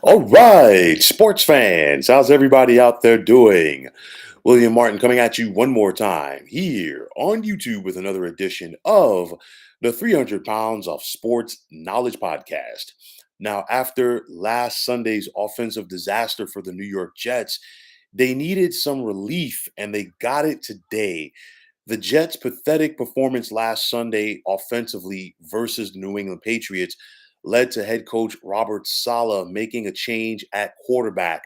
All right, sports fans, how's everybody out there doing? William Martin coming at you one more time here on YouTube with another edition of the 300 Pounds of Sports Knowledge Podcast. Now, after last Sunday's offensive disaster for the New York Jets, they needed some relief and they got it today. The Jets' pathetic performance last Sunday offensively versus the New England Patriots led to head coach Robert Saleh making a change at quarterback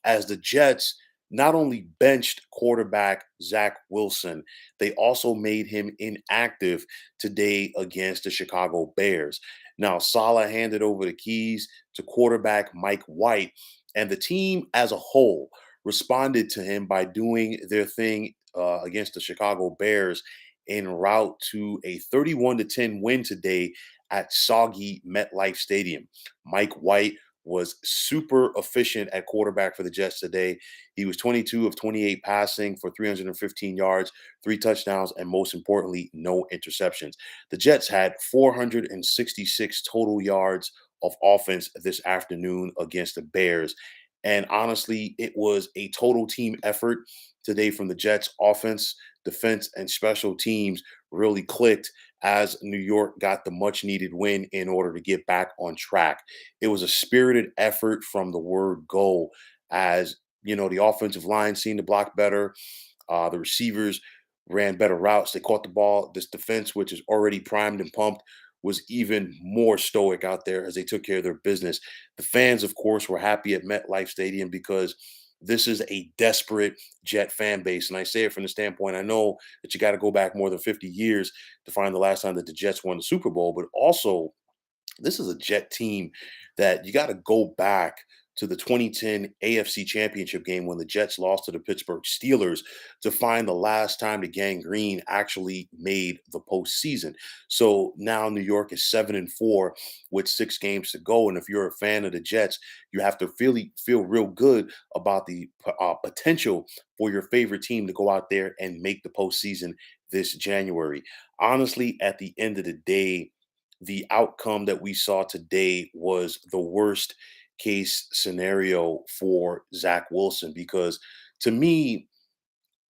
as the Jets not only benched quarterback Zach Wilson, they also made him inactive today against the Chicago Bears. Now, Saleh handed over the keys to quarterback Mike White, and the team as a whole responded to him by doing their thing against the Chicago Bears en route to a 31 to 10 win today at soggy MetLife Stadium. Mike White was super efficient at quarterback for the Jets today. He was 22 of 28 passing for 315 yards, three touchdowns, and most importantly, no interceptions. The Jets had 466 total yards of offense this afternoon against the Bears. And honestly, it was a total team effort today from the Jets. Offense, defense, and special teams really clicked as New York got the much needed win in order to get back on track. It was a spirited effort from the word go, as the offensive line seemed to block better. The receivers ran better routes. They caught the ball. This defense, which is already primed and pumped, was even more stoic out there as they took care of their business. The fans, of course, were happy at MetLife Stadium because this is a desperate Jet fan base. And I say it from the standpoint, I know that you got to go back more than 50 years to find the last time that the Jets won the Super Bowl, but also this is a Jet team that you got to go back to the 2010 AFC Championship game when the Jets lost to the Pittsburgh Steelers to find the last time the Gang Green actually made the postseason. So now New York is 7-4 with 6 games to go, and if you're a fan of the Jets, you have to feel real good about the potential for your favorite team to go out there and make the postseason this January. Honestly, at the end of the day, the outcome that we saw today was the worst case scenario for Zach Wilson because to me,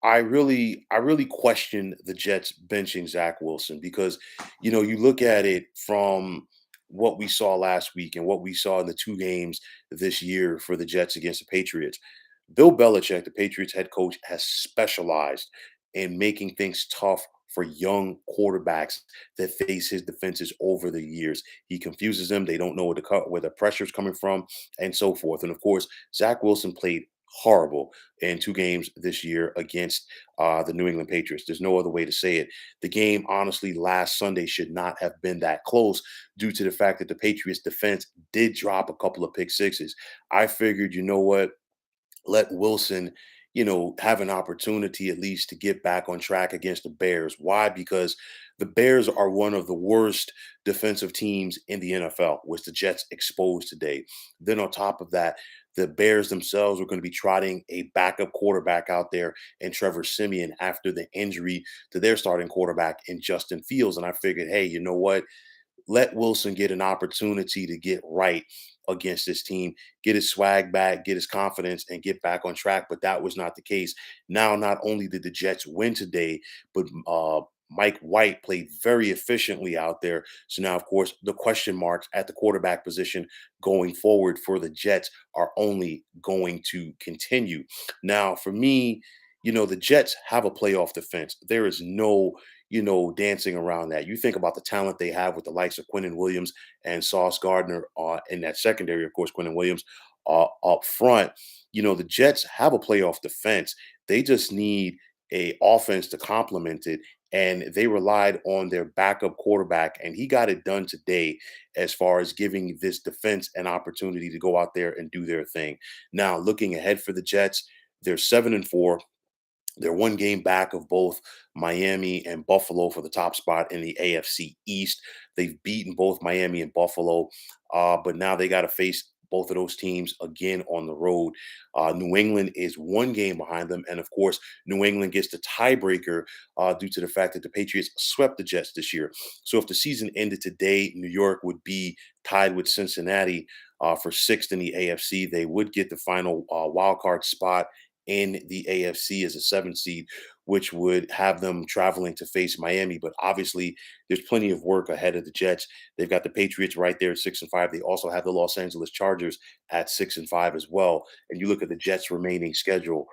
I really question the Jets benching Zach Wilson because you look at it from what we saw last week and what we saw in the 2 games this year for the Jets against the Patriots. Bill Belichick, the Patriots head coach, has specialized in making things tough for young quarterbacks that face his defenses over the years. He confuses them; they don't know where the pressure is coming from, and so forth. And of course, Zach Wilson played horrible in 2 games this year against the New England Patriots. There's no other way to say it. The game, honestly, last Sunday should not have been that close due to the fact that the Patriots defense did drop a couple of pick sixes. I figured, you know what? Let Wilson, have an opportunity at least to get back on track against the Bears. Why? Because the Bears are one of the worst defensive teams in the NFL, which the Jets exposed today. Then on top of that, the Bears themselves are going to be trotting a backup quarterback out there in Trevor Simeon after the injury to their starting quarterback in Justin Fields. And I figured, hey, you know what? Let Wilson get an opportunity to get right against this team, get his swag back, get his confidence, and get back on track. But that was not the case. Now, not only did the Jets win today, but Mike White played very efficiently out there. So now, of course, the question marks at the quarterback position going forward for the Jets are only going to continue. Now, for me, the Jets have a playoff defense. There is no dancing around that. You think about the talent they have with the likes of Quinnen Williams and Sauce Gardner in that secondary, of course, Quinnen Williams up front. The Jets have a playoff defense. They just need a offense to complement it. And they relied on their backup quarterback, and he got it done today as far as giving this defense an opportunity to go out there and do their thing. Now, looking ahead for the Jets, they're 7-4. They're 1 game back of both Miami and Buffalo for the top spot in the AFC East. They've beaten both Miami and Buffalo, but now they got to face both of those teams again on the road. New England is 1 game behind them. And of course, New England gets the tiebreaker due to the fact that the Patriots swept the Jets this year. So if the season ended today, New York would be tied with Cincinnati for sixth in the AFC. They would get the final wild card spot in the AFC as a seventh seed, which would have them traveling to face Miami. But obviously, there's plenty of work ahead of the Jets. They've got the Patriots right there at 6-5. They also have the Los Angeles Chargers at 6-5 as well. And you look at the Jets' remaining schedule.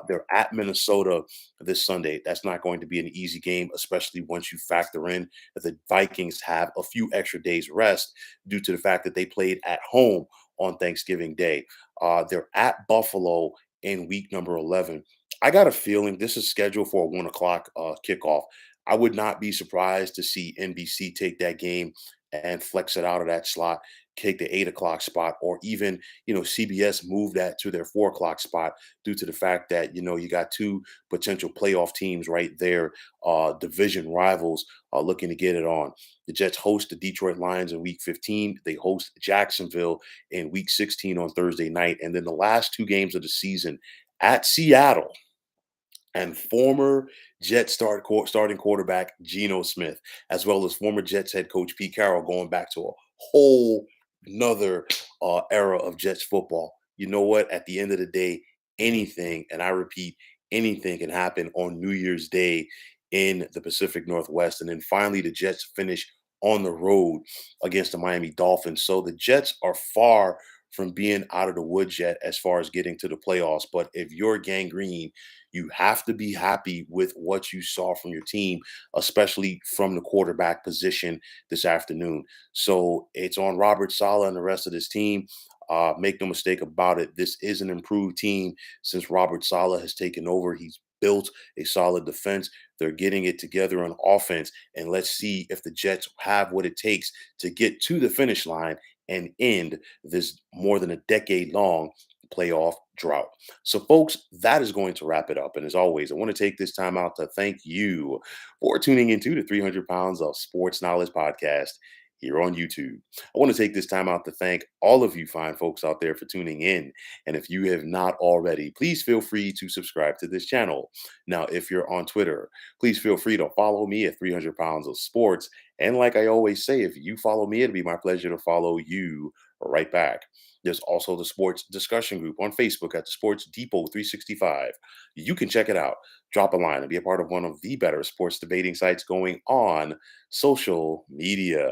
They're at Minnesota this Sunday. That's not going to be an easy game, especially once you factor in that the Vikings have a few extra days rest due to the fact that they played at home on Thanksgiving Day. They're at Buffalo in week number 11. I got a feeling this is scheduled for a 1 o'clock kickoff. I would not be surprised to see NBC take that game and flex it out of that slot, take the 8 o'clock spot, or even, CBS move that to their 4 o'clock spot due to the fact that, you got two potential playoff teams right there, division rivals looking to get it on. The Jets host the Detroit Lions in week 15. They host Jacksonville in week 16 on Thursday night. And then the last two games of the season at Seattle and former starting quarterback Geno Smith, as well as former Jets head coach Pete Carroll, going back to a whole another era of Jets football. You know what? At the end of the day, anything, and I repeat, anything can happen on New Year's Day in the Pacific Northwest. And then finally, the Jets finish on the road against the Miami Dolphins. So the Jets are far from being out of the woods yet as far as getting to the playoffs. But if you're gangrene, you have to be happy with what you saw from your team, especially from the quarterback position this afternoon. So it's on Robert Saleh and the rest of this team. Make no mistake about it. This is an improved team since Robert Saleh has taken over. He's built a solid defense. They're getting it together on offense. And let's see if the Jets have what it takes to get to the finish line and end this more than a decade long playoff drought. So, folks, that is going to wrap it up. And as always, I want to take this time out to thank you for tuning into the 300 Pounds of Sports Knowledge podcast here on YouTube. I want to take this time out to thank all of you fine folks out there for tuning in. And if you have not already, please feel free to subscribe to this channel. Now, if you're on Twitter, please feel free to follow me at 300 Pounds of Sports. And like I always say, if you follow me, it'll be my pleasure to follow you right back. There's also the sports discussion group on Facebook at the Sports Depot 365. You can check it out. Drop a line and be a part of one of the better sports debating sites going on social media.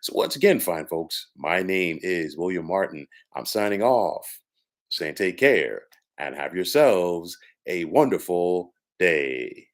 So, once again, fine folks, my name is William Martin. I'm signing off, saying take care and have yourselves a wonderful day.